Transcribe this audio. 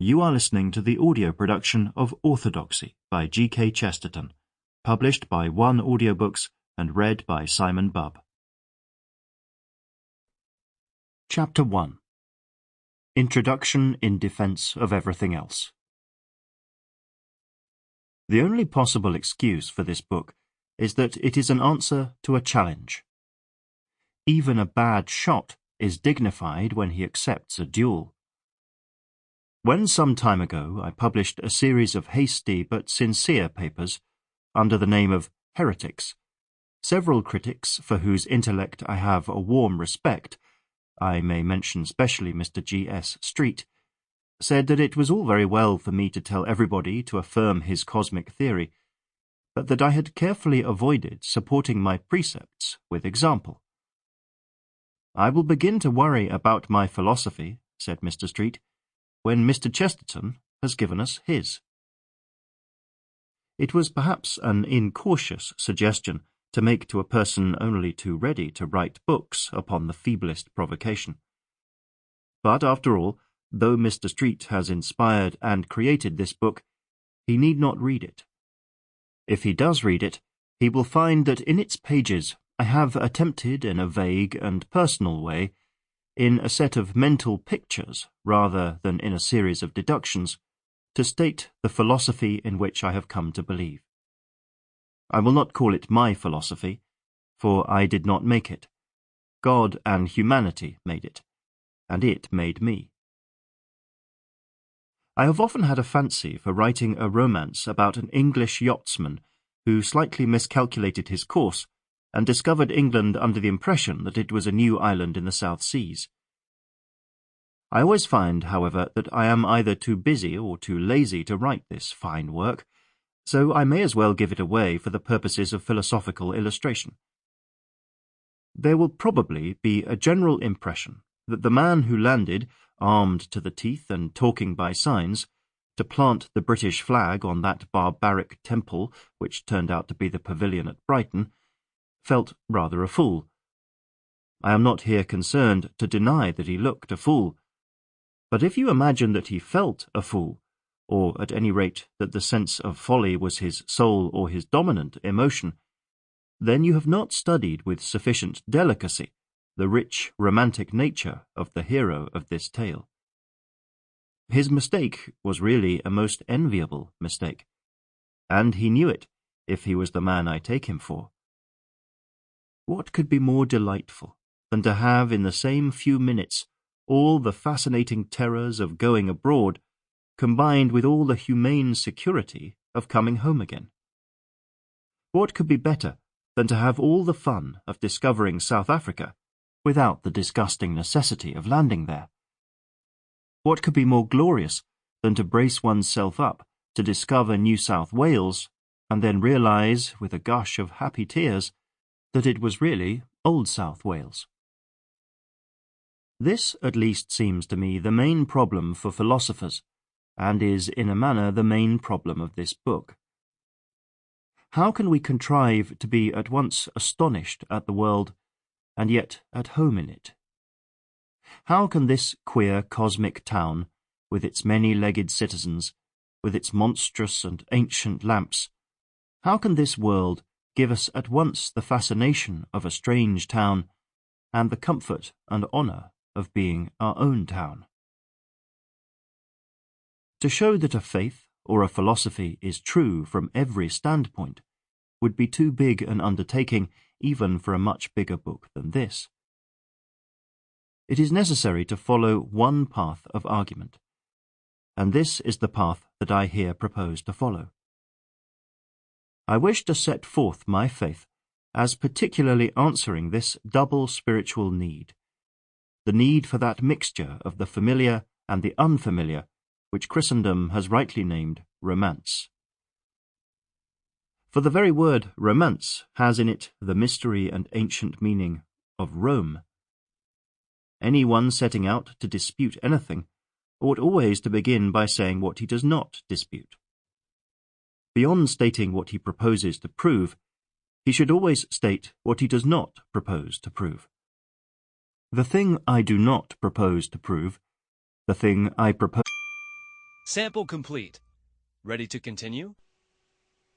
You are listening to the audio production of Orthodoxy by G.K. Chesterton, published by Audiobooks and read by Simon Bubb. Chapter 1. Introduction in Defense of Everything Else. The only possible excuse for this book is that it is an answer to a challenge. Even a bad shot is dignified when he accepts a duel. When some time ago I published a series of hasty but sincere papers under the name of Heretics, several critics for whose intellect I have a warm respect, I may mention specially Mr. G.S. Street, said that it was all very well for me to tell everybody to affirm his cosmic theory, but that I had carefully avoided supporting my precepts with example. "I will begin to worry about my philosophy," said Mr. Street, "when Mr. Chesterton has given us his." It was perhaps an incautious suggestion to make to a person only too ready to write books upon the feeblest provocation. But after all, though Mr. Street has inspired and created this book, he need not read it. If he does read it, he will find that in its pages I have attempted in a vague and personal way, in a set of mental pictures rather than in a series of deductions, to state the philosophy in which I have come to believe. I will not call it my philosophy, for I did not make it. God and humanity made it, and it made me. I have often had a fancy for writing a romance about an English yachtsman who slightly miscalculated his course and discovered England under the impression that it was a new island in the South Seas. I always find, however, that I am either too busy or too lazy to write this fine work, so I may as well give it away for the purposes of philosophical illustration. There will probably be a general impression that the man who landed, armed to the teeth and talking by signs, to plant the British flag on that barbaric temple which turned out to be the pavilion at Brighton, felt rather a fool. I am not here concerned to deny that he looked a fool, but if you imagine that he felt a fool, or at any rate that the sense of folly was his sole or his dominant emotion, then you have not studied with sufficient delicacy the rich, romantic nature of the hero of this tale. His mistake was really a most enviable mistake, and he knew it, if he was the man I take him for. What could be more delightful than to have in the same few minutes all the fascinating terrors of going abroad, combined with all the humane security of coming home again? What could be better than to have all the fun of discovering South Africa without the disgusting necessity of landing there? What could be more glorious than to brace oneself up to discover New South Wales and then realize, with a gush of happy tears, that it was really Old South Wales? This at least seems to me the main problem for philosophers, and is in a manner the main problem of this book. How can we contrive to be at once astonished at the world, and yet at home in it? How can this queer cosmic town, with its many-legged citizens, with its monstrous and ancient lamps, how can this world give us at once the fascination of a strange town and the comfort and honour of being our own town? To show that a faith or a philosophy is true from every standpoint would be too big an undertaking even for a much bigger book than this. It is necessary to follow one path of argument, and this is the path that I here propose to follow. I wish to set forth my faith as particularly answering this double spiritual need, the need for that mixture of the familiar and the unfamiliar which Christendom has rightly named romance. For the very word romance has in it the mystery and ancient meaning of Rome. Any one setting out to dispute anything ought always to begin by saying what he does not dispute. Beyond stating what he proposes to prove, he should always state what he does not propose to prove. The thing I do not propose to prove, the thing I propose Sample complete. Ready to continue?